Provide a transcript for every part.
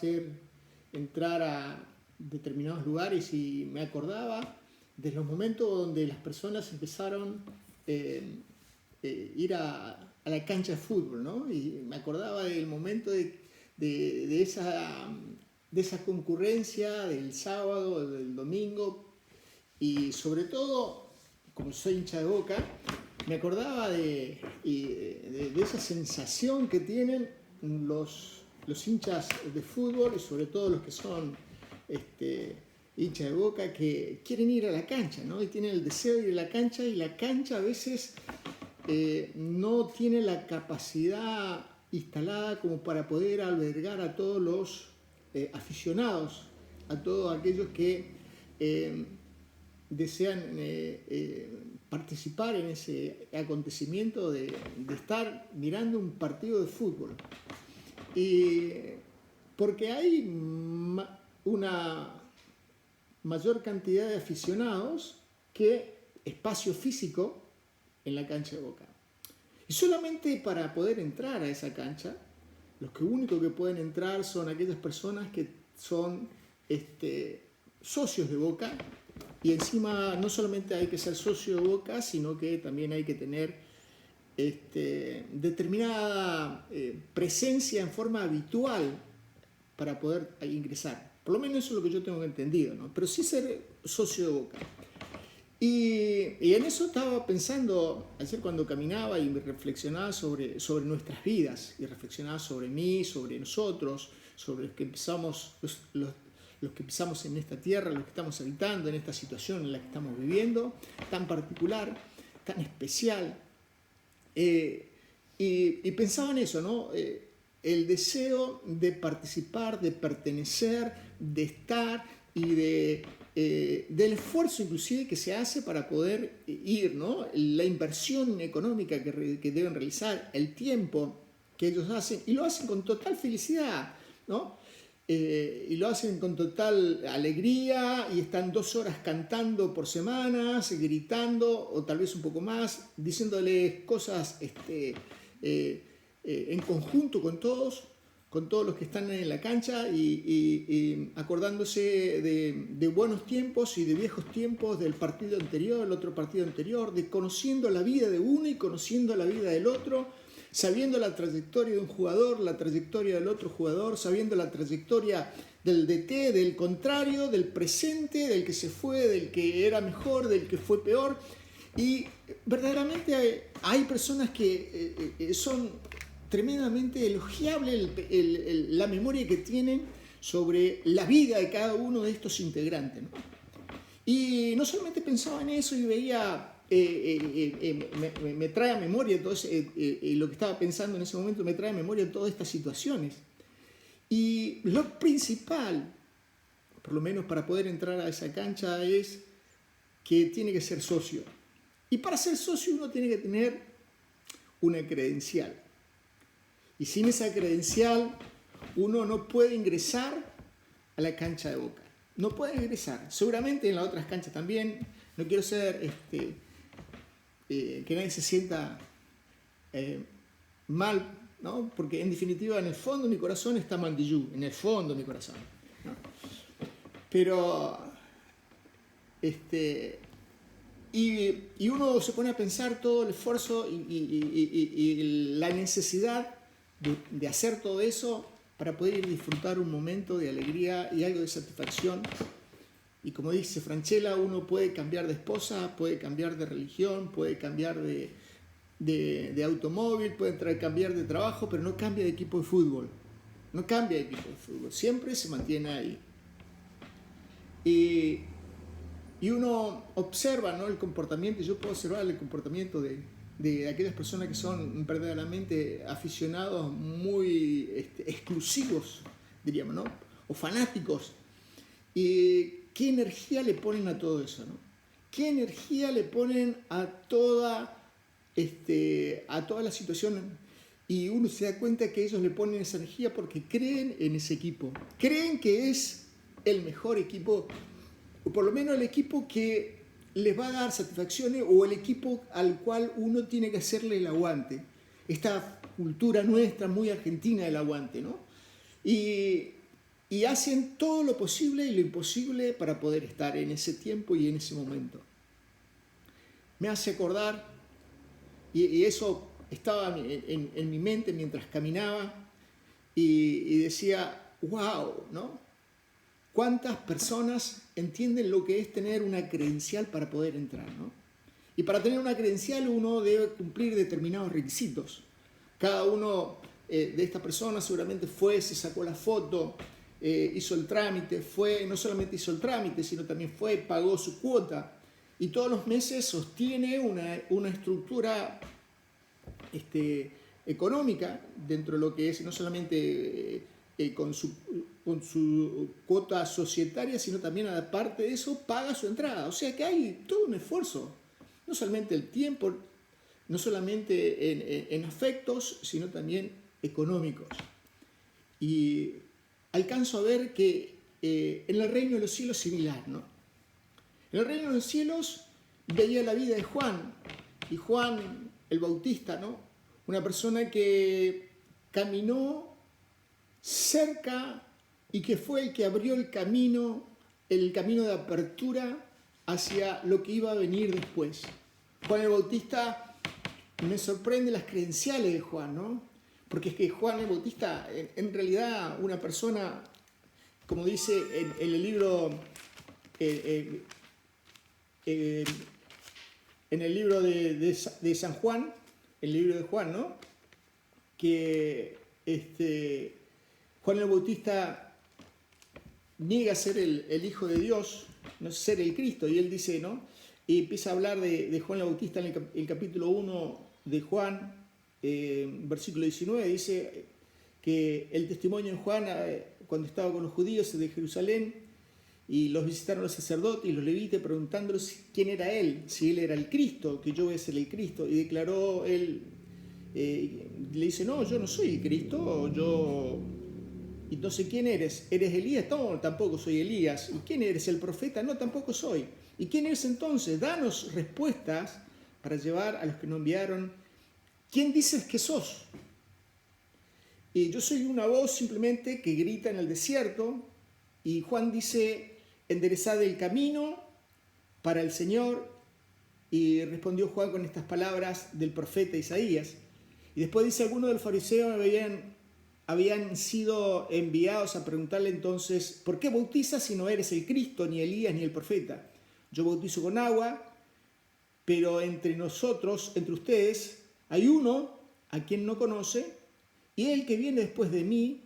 hacer entrar a determinados lugares y me acordaba de los momentos donde las personas empezaron ir a la cancha de fútbol, ¿no? Y me acordaba del momento de esa concurrencia del sábado, del domingo, y sobre todo, como soy hincha de Boca, me acordaba de esa sensación que tienen los hinchas de fútbol, y sobre todo los que son hinchas de Boca, que quieren ir a la cancha, ¿no? Y tienen el deseo de ir a la cancha, y la cancha a veces no tiene la capacidad instalada como para poder albergar a todos los aficionados, a todos aquellos que desean participar en ese acontecimiento de estar mirando un partido de fútbol. Y porque hay una mayor cantidad de aficionados que espacio físico en la cancha de Boca. Y solamente para poder entrar a esa cancha, los únicos que pueden entrar son aquellas personas que son socios de Boca, y encima no solamente hay que ser socio de Boca, sino que también hay que tener determinada presencia en forma habitual para poder ingresar. Por lo menos eso es lo que yo tengo entendido, ¿no? Pero sí ser socio de Boca. Y en eso estaba pensando ayer cuando caminaba y me reflexionaba sobre nuestras vidas, y reflexionaba sobre mí, sobre nosotros, sobre los que empezamos, los que pisamos en esta tierra, los que estamos habitando, en esta situación en la que estamos viviendo, tan particular, tan especial. Y pensaba en eso, ¿no? El deseo de participar, de pertenecer, de estar y del esfuerzo inclusive que se hace para poder ir, ¿no? La inversión económica que deben realizar, el tiempo que ellos hacen, y lo hacen con total felicidad, ¿no? Y lo hacen con total alegría, y están 2 horas cantando por semanas, gritando, o tal vez un poco más, diciéndoles cosas en conjunto con todos los que están en la cancha, y acordándose de buenos tiempos y de viejos tiempos, del partido anterior, el otro partido anterior, de conociendo la vida de uno y conociendo la vida del otro, sabiendo la trayectoria de un jugador, la trayectoria del otro jugador, sabiendo la trayectoria del DT, del contrario, del presente, del que se fue, del que era mejor, del que fue peor. Y verdaderamente hay personas que son tremendamente elogiable la memoria que tienen sobre la vida de cada uno de estos integrantes, ¿no? Y no solamente pensaba en eso y veía, me trae a memoria todo lo que estaba pensando en ese momento, me trae a memoria todas estas situaciones. Y lo principal, por lo menos para poder entrar a esa cancha, es que tiene que ser socio. Y para ser socio uno tiene que tener una credencial. Y sin esa credencial uno no puede ingresar a la cancha de Boca. No puede ingresar. Seguramente en las otras canchas también. No quiero ser que nadie se sienta mal, ¿no? Porque en definitiva en el fondo de mi corazón está Mandillú, en el fondo de mi corazón, ¿no? Pero y uno se pone a pensar todo el esfuerzo y la necesidad de hacer todo eso para poder ir a disfrutar un momento de alegría y algo de satisfacción. Y como dice Francella, uno puede cambiar de esposa, puede cambiar de religión, puede cambiar de automóvil, puede cambiar de trabajo, pero no cambia de equipo de fútbol. No cambia de equipo de fútbol, siempre se mantiene ahí. Y uno observa, ¿no?, el comportamiento. Yo puedo observar el comportamiento de aquellas personas que son verdaderamente aficionados muy exclusivos, diríamos, ¿no?, o fanáticos. Y qué energía le ponen a todo eso, ¿no? Qué energía le ponen a toda la situación. Y uno se da cuenta que ellos le ponen esa energía porque creen en ese equipo. Creen que es el mejor equipo, o por lo menos el equipo que les va a dar satisfacciones, o el equipo al cual uno tiene que hacerle el aguante. Esta cultura nuestra muy argentina del aguante, ¿no? Y y hacen todo lo posible y lo imposible para poder estar en ese tiempo y en ese momento. Me hace acordar, y eso estaba en mi mente mientras caminaba, y decía, wow, ¿no? ¿Cuántas personas entienden lo que es tener una credencial para poder entrar, ¿no? Y para tener una credencial uno debe cumplir determinados requisitos. Cada uno de estas personas seguramente fue, se sacó la foto, hizo el trámite, no solamente hizo el trámite, sino también fue, pagó su cuota y todos los meses sostiene una estructura económica dentro de lo que es no solamente con su cuota societaria, sino también aparte de eso paga su entrada. O sea que hay todo un esfuerzo, no solamente el tiempo, no solamente en afectos, sino también económicos. Y alcanzo a ver que en el reino de los cielos es similar, ¿no? En el reino de los cielos veía la vida de Juan, y Juan el Bautista, ¿no? Una persona que caminó cerca y que fue el que abrió el camino de apertura hacia lo que iba a venir después. Juan el Bautista, me sorprende las credenciales de Juan, ¿no? Porque es que Juan el Bautista, en realidad, una persona, como dice en el libro, en el libro de San Juan, el libro de Juan, ¿no? Que Juan el Bautista niega ser el Hijo de Dios, no ser el Cristo, y él dice, ¿no? Y empieza a hablar de Juan el Bautista en el capítulo 1 de Juan, versículo 19, dice que el testimonio de Juan, cuando estaba con los judíos de Jerusalén, y los visitaron los sacerdotes y los levitas preguntándoles quién era él, si él era el Cristo, que yo voy a ser el Cristo, y declaró él, le dice, no, yo no soy el Cristo, y no sé quién eres. ¿Eres Elías? No, tampoco soy Elías. ¿Y quién eres? ¿El profeta? No, tampoco soy. ¿Y quién eres entonces? Danos respuestas para llevar a los que nos enviaron. ¿Quién dices que sos? Y yo soy una voz simplemente que grita en el desierto. Y Juan dice, enderezad el camino para el Señor. Y respondió Juan con estas palabras del profeta Isaías. Y después dice, algunos de los fariseos habían sido enviados a preguntarle entonces, ¿por qué bautizas si no eres el Cristo, ni Elías, ni el profeta? Yo bautizo con agua, pero entre nosotros, entre ustedes, hay uno a quien no conoce, y el que viene después de mí,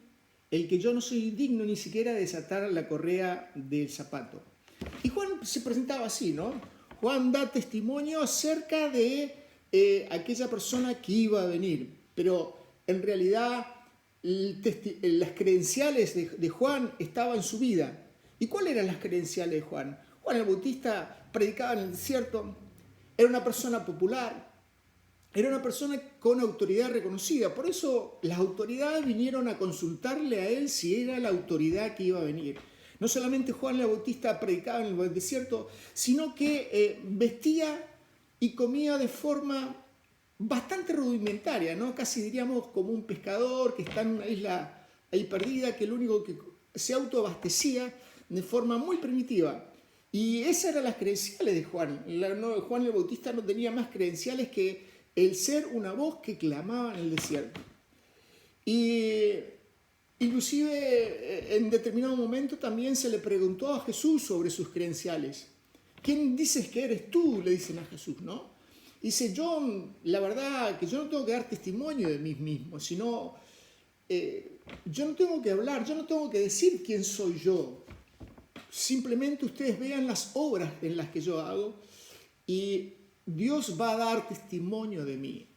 el que yo no soy digno ni siquiera de desatar la correa del zapato. Y Juan se presentaba así, ¿no? Juan da testimonio acerca de aquella persona que iba a venir, pero en realidad las credenciales de Juan estaban en su vida. ¿Y cuáles eran las credenciales de Juan? Juan el Bautista predicaba en el desierto, era una persona popular, era una persona con autoridad reconocida. Por eso las autoridades vinieron a consultarle a él si era la autoridad que iba a venir. No solamente Juan el Bautista predicaba en el desierto, sino que vestía y comía de forma bastante rudimentaria, ¿no? Casi diríamos como un pescador que está en una isla ahí perdida, que lo único que se autoabastecía de forma muy primitiva. Y esas eran las credenciales de Juan. Juan el Bautista no tenía más credenciales que el ser una voz que clamaba en el desierto. Y inclusive en determinado momento también se le preguntó a Jesús sobre sus credenciales. ¿Quién dices que eres tú?, le dicen a Jesús, ¿no? Dice, yo, la verdad, que yo no tengo que dar testimonio de mí mismo, sino yo no tengo que hablar, yo no tengo que decir quién soy yo. Simplemente ustedes vean las obras en las que yo hago y Dios va a dar testimonio de mí.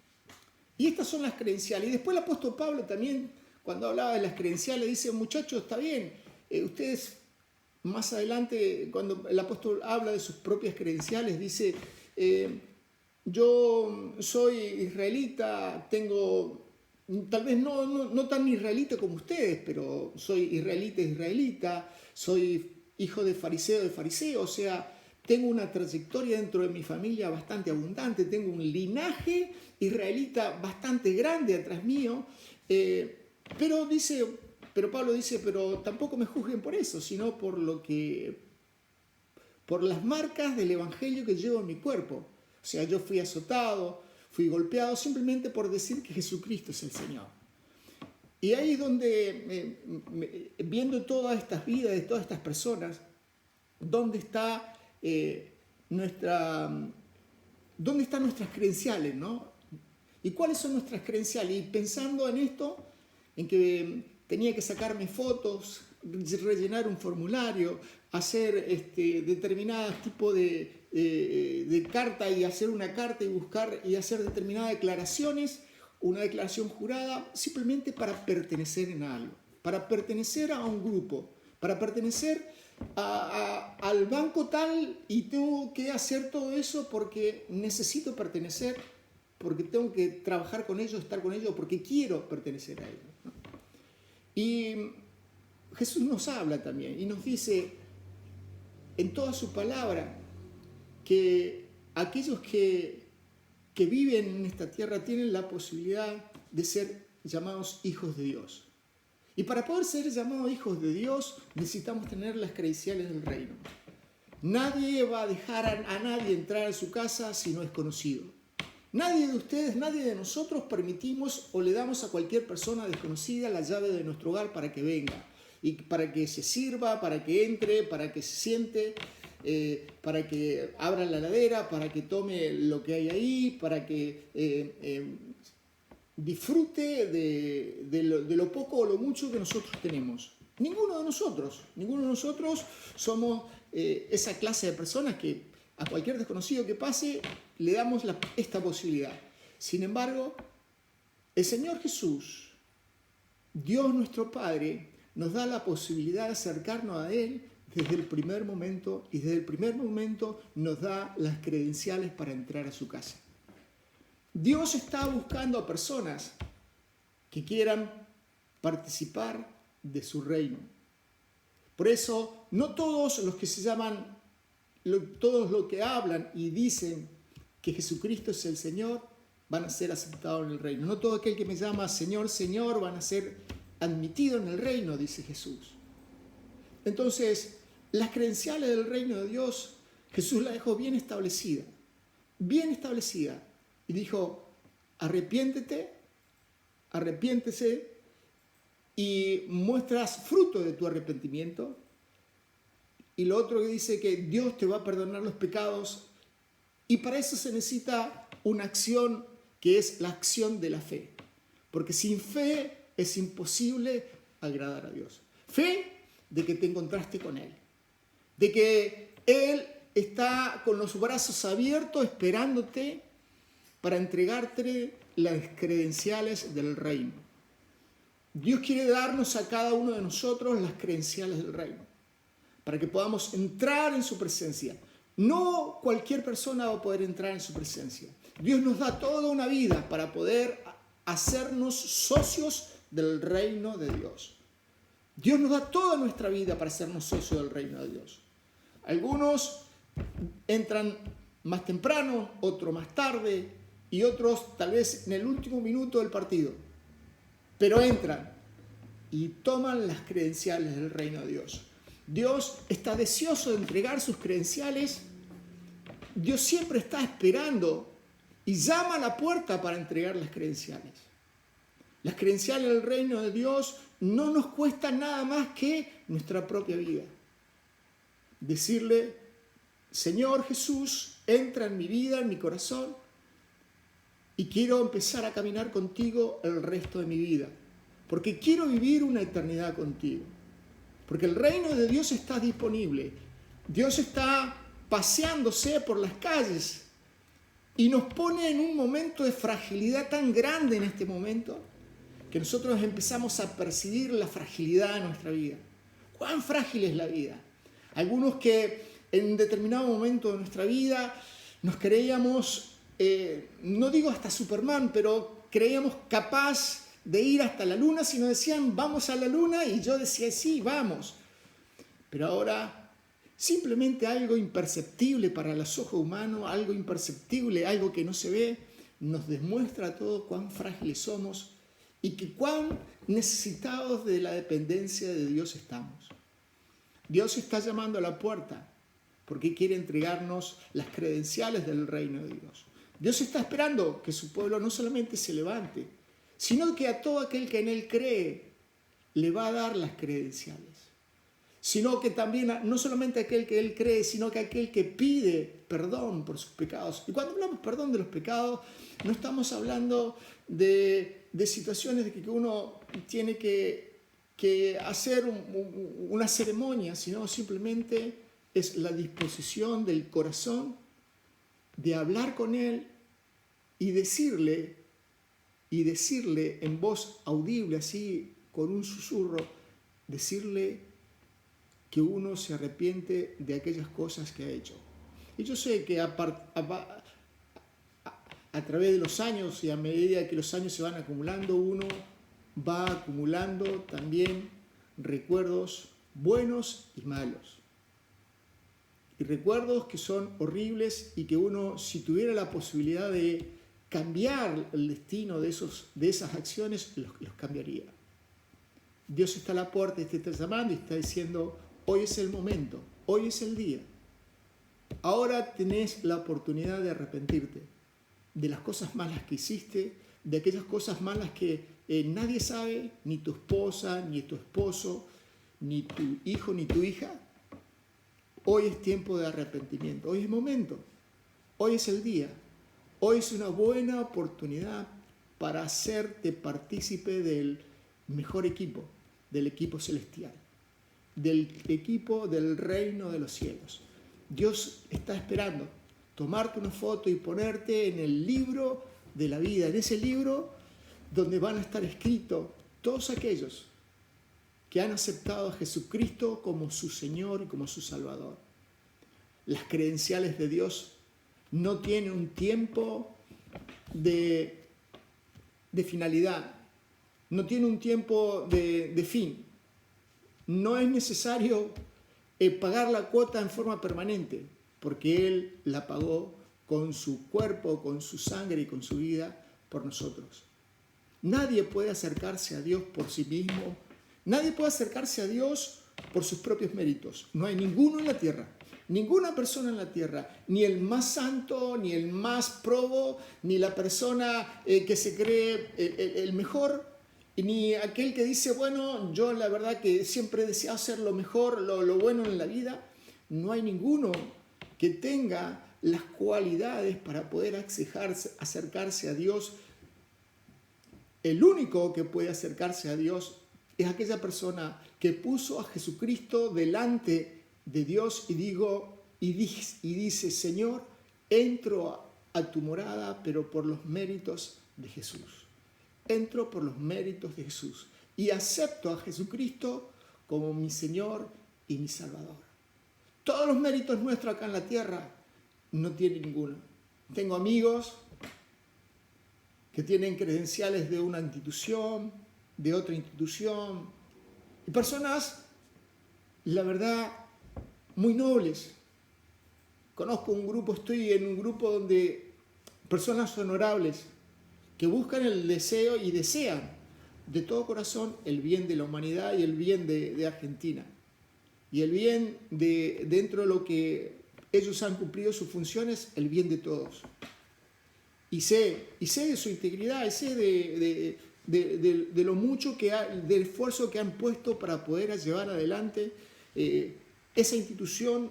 Y estas son las credenciales. Y después el apóstol Pablo también, cuando hablaba de las credenciales, dice, muchachos, está bien, ustedes más adelante, cuando el apóstol habla de sus propias credenciales, dice, yo soy israelita, tengo, tal vez no tan israelita como ustedes, pero soy israelita, soy hijo de fariseo, o sea, tengo una trayectoria dentro de mi familia bastante abundante, tengo un linaje israelita bastante grande atrás mío, pero dice, Pero Pablo dice, pero tampoco me juzguen por eso, sino por las marcas del evangelio que llevo en mi cuerpo. O sea, yo fui azotado, fui golpeado simplemente por decir que Jesucristo es el Señor. Y ahí es donde, viendo todas estas vidas de todas estas personas, ¿dónde están nuestras credenciales, ¿no? ¿Y cuáles son nuestras credenciales? Y pensando en esto, en que tenía que sacarme fotos, rellenar un formulario, hacer determinados tipos de carta y hacer una carta y buscar y hacer determinadas declaraciones, una declaración jurada, simplemente para pertenecer en algo, para pertenecer a un grupo, para pertenecer al banco tal, y tengo que hacer todo eso porque necesito pertenecer, porque tengo que trabajar con ellos, estar con ellos, porque quiero pertenecer a ellos, ¿no? Y Jesús nos habla también y nos dice en toda su palabra que aquellos que viven en esta tierra tienen la posibilidad de ser llamados hijos de Dios. Y para poder ser llamados hijos de Dios necesitamos tener las credenciales del reino. Nadie va a dejar a nadie entrar a su casa si no es conocido. Nadie de ustedes, nadie de nosotros permitimos o le damos a cualquier persona desconocida la llave de nuestro hogar para que venga y para que se sirva, para que entre, para que se siente, para que abra la heladera, para que tome lo que hay ahí, para que disfrute de lo poco o lo mucho que nosotros tenemos. Ninguno de nosotros somos esa clase de personas que a cualquier desconocido que pase le damos esta posibilidad. Sin embargo, el Señor Jesús, Dios nuestro Padre, nos da la posibilidad de acercarnos a Él desde el primer momento, y desde el primer momento nos da las credenciales para entrar a su casa. Dios está buscando a personas que quieran participar de su reino. Por eso, no todos los que se llaman, todos los que hablan y dicen que Jesucristo es el Señor, van a ser aceptados en el reino. No todo aquel que me llama Señor, Señor, van a ser admitidos en el reino, dice Jesús. Entonces, las credenciales del reino de Dios, Jesús las dejó bien establecida. Y dijo, arrepiéntese y muestras fruto de tu arrepentimiento. Y lo otro que dice que Dios te va a perdonar los pecados, y para eso se necesita una acción que es la acción de la fe. Porque sin fe es imposible agradar a Dios. Fe de que te encontraste con Él, de que Él está con los brazos abiertos esperándote para entregarte las credenciales del reino. Dios quiere darnos a cada uno de nosotros las credenciales del reino, para que podamos entrar en su presencia. No cualquier persona va a poder entrar en su presencia. Dios nos da toda una vida para poder hacernos socios del reino de Dios. Dios nos da toda nuestra vida para hacernos socios del reino de Dios. Algunos entran más temprano, otros más tarde, y otros tal vez en el último minuto del partido. Pero entran y toman las credenciales del reino de Dios. Dios está deseoso de entregar sus credenciales. Dios siempre está esperando y llama a la puerta para entregar las credenciales. Las credenciales del reino de Dios no nos cuestan nada más que nuestra propia vida. Decirle, Señor Jesús, entra en mi vida, en mi corazón, y quiero empezar a caminar contigo el resto de mi vida, porque quiero vivir una eternidad contigo. Porque el reino de Dios está disponible. Dios está paseándose por las calles y nos pone en un momento de fragilidad tan grande en este momento que nosotros empezamos a percibir la fragilidad de nuestra vida. ¿Cuán frágil es la vida? Algunos que en un determinado momento de nuestra vida nos creíamos, no digo hasta Superman, pero creíamos capaz de ir hasta la luna. Si nos decían vamos a la luna, y yo decía sí, vamos. Pero ahora simplemente algo imperceptible para los ojos humanos, algo imperceptible, algo que no se ve, nos demuestra a todos cuán frágiles somos y que cuán necesitados de la dependencia de Dios estamos. Dios está llamando a la puerta porque quiere entregarnos las credenciales del reino de Dios. Dios está esperando que su pueblo no solamente se levante, sino que a todo aquel que en él cree le va a dar las credenciales. Sino que también, no solamente aquel que él cree, sino que aquel que pide perdón por sus pecados. Y cuando hablamos perdón de los pecados, no estamos hablando de situaciones de que uno tiene que hacer una ceremonia, sino simplemente es la disposición del corazón de hablar con él y decirle en voz audible, así con un susurro, decirle que uno se arrepiente de aquellas cosas que ha hecho. Y yo sé que a través de los años y a medida que los años se van acumulando, uno va acumulando también recuerdos buenos y malos. Y recuerdos que son horribles y que uno, si tuviera la posibilidad de cambiar el destino de esas acciones, los cambiaría. Dios está a la puerta y te está llamando y está diciendo: hoy es el momento, hoy es el día. Ahora tenés la oportunidad de arrepentirte de las cosas malas que hiciste, de aquellas cosas malas que nadie sabe, ni tu esposa, ni tu esposo, ni tu hijo, ni tu hija. Hoy es tiempo de arrepentimiento, hoy es el momento, hoy es el día, hoy es una buena oportunidad para hacerte partícipe del mejor equipo, del equipo celestial, del equipo del reino de los cielos. Dios está esperando tomarte una foto y ponerte en el libro de la vida, en ese libro donde van a estar escritos todos aquellos que han aceptado a Jesucristo como su Señor y como su Salvador. Las credenciales de Dios no tienen un tiempo de finalidad, no tienen un tiempo de fin. No es necesario pagar la cuota en forma permanente, porque Él la pagó con su cuerpo, con su sangre y con su vida por nosotros. Nadie puede acercarse a Dios por sí mismo. Nadie puede acercarse a Dios por sus propios méritos. No hay ninguno en la tierra, ninguna persona en la tierra, ni el más santo, ni el más probo, ni la persona que se cree el mejor, ni aquel que dice: bueno, yo la verdad que siempre he deseado hacer lo mejor, lo bueno en la vida. No hay ninguno que tenga las cualidades para poder acercarse a Dios. El único que puede acercarse a Dios es aquella persona que puso a Jesucristo delante de Dios y dice: Señor, entro a tu morada, pero por los méritos de Jesús. Entro por los méritos de Jesús y acepto a Jesucristo como mi Señor y mi Salvador. Todos los méritos nuestros acá en la tierra no tienen ninguno. Tengo amigos que tienen credenciales de una institución, de otra institución, y personas, la verdad, muy nobles. Conozco un grupo, estoy en un grupo donde personas honorables que buscan el deseo y desean de todo corazón el bien de la humanidad y el bien de Argentina. Y el bien dentro de lo que ellos han cumplido sus funciones, el bien de todos. Y sé de su integridad, y sé de lo mucho del esfuerzo que han puesto para poder llevar adelante esa institución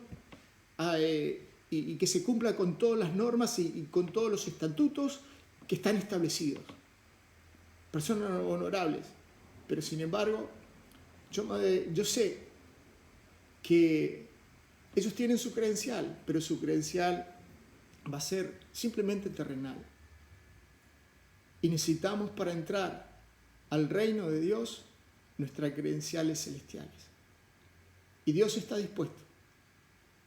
y que se cumpla con todas las normas y con todos los estatutos que están establecidos. Personas honorables, pero sin embargo, yo sé que ellos tienen su credencial, pero su credencial va a ser simplemente terrenal. Y necesitamos, para entrar al reino de Dios, nuestras credenciales celestiales. Y Dios está dispuesto.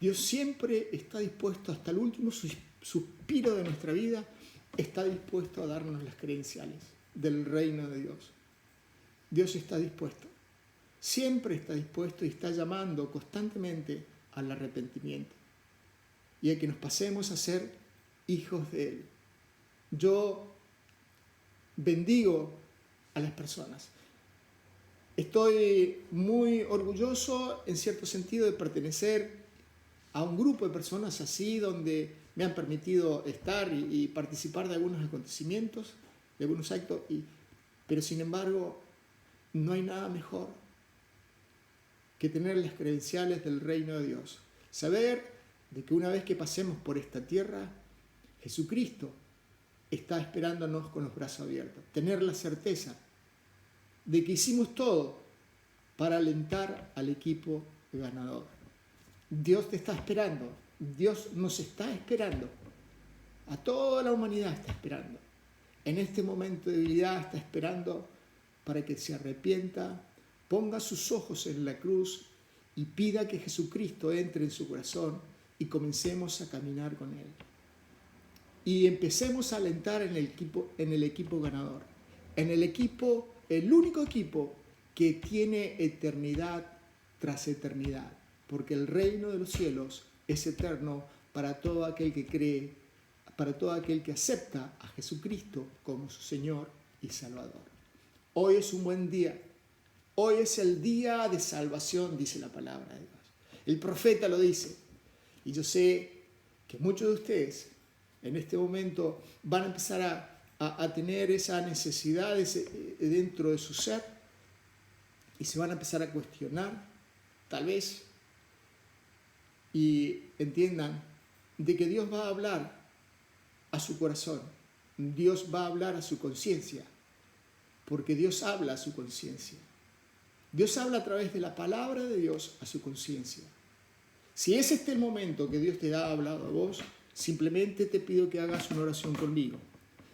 Dios siempre está dispuesto, hasta el último suspiro de nuestra vida, está dispuesto a darnos las credenciales del reino de Dios. Dios está dispuesto. Siempre está dispuesto y está llamando constantemente al arrepentimiento y a que nos pasemos a ser hijos de Él. Yo bendigo a las personas. Estoy muy orgulloso, en cierto sentido, de pertenecer a un grupo de personas así, donde me han permitido estar y participar de algunos acontecimientos, de algunos actos, pero sin embargo, no hay nada mejor que tener las credenciales del reino de Dios. Saber de que una vez que pasemos por esta tierra, Jesucristo está esperándonos con los brazos abiertos. Tener la certeza de que hicimos todo para alentar al equipo ganador. Dios te está esperando. Dios nos está esperando. A toda la humanidad está esperando. En este momento de debilidad está esperando para que se arrepienta, ponga sus ojos en la cruz y pida que Jesucristo entre en su corazón y comencemos a caminar con Él. Y empecemos a alentar en el equipo ganador. En el equipo, el único equipo que tiene eternidad tras eternidad. Porque el reino de los cielos es eterno para todo aquel que cree, para todo aquel que acepta a Jesucristo como su Señor y Salvador. Hoy es un buen día. Hoy es el día de salvación, dice la palabra de Dios. El profeta lo dice. Y yo sé que muchos de ustedes en este momento van a empezar a tener esa necesidad dentro de su ser y se van a empezar a cuestionar, tal vez, y entiendan de que Dios va a hablar a su corazón, Dios va a hablar a su conciencia, porque Dios habla a su conciencia. Dios habla a través de la palabra de Dios a su conciencia. Si es este el momento que Dios te ha hablado a vos, simplemente te pido que hagas una oración conmigo.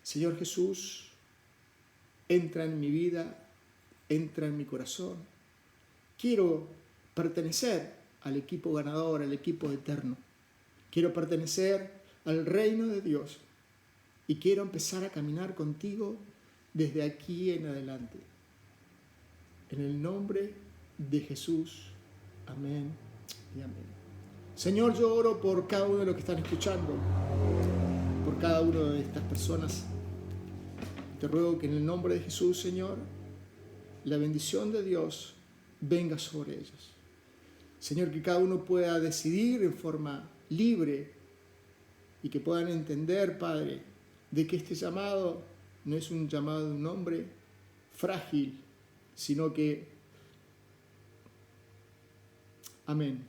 Señor Jesús, entra en mi vida, entra en mi corazón. Quiero pertenecer al equipo ganador, al equipo eterno. Quiero pertenecer al reino de Dios y quiero empezar a caminar contigo desde aquí en adelante. En el nombre de Jesús. Amén y amén. Señor, yo oro por cada uno de los que están escuchando, por cada una de estas personas. Te ruego que en el nombre de Jesús, Señor, la bendición de Dios venga sobre ellos. Señor, que cada uno pueda decidir en forma libre y que puedan entender, Padre, de que este llamado no es un llamado de un hombre frágil, sino que, amén,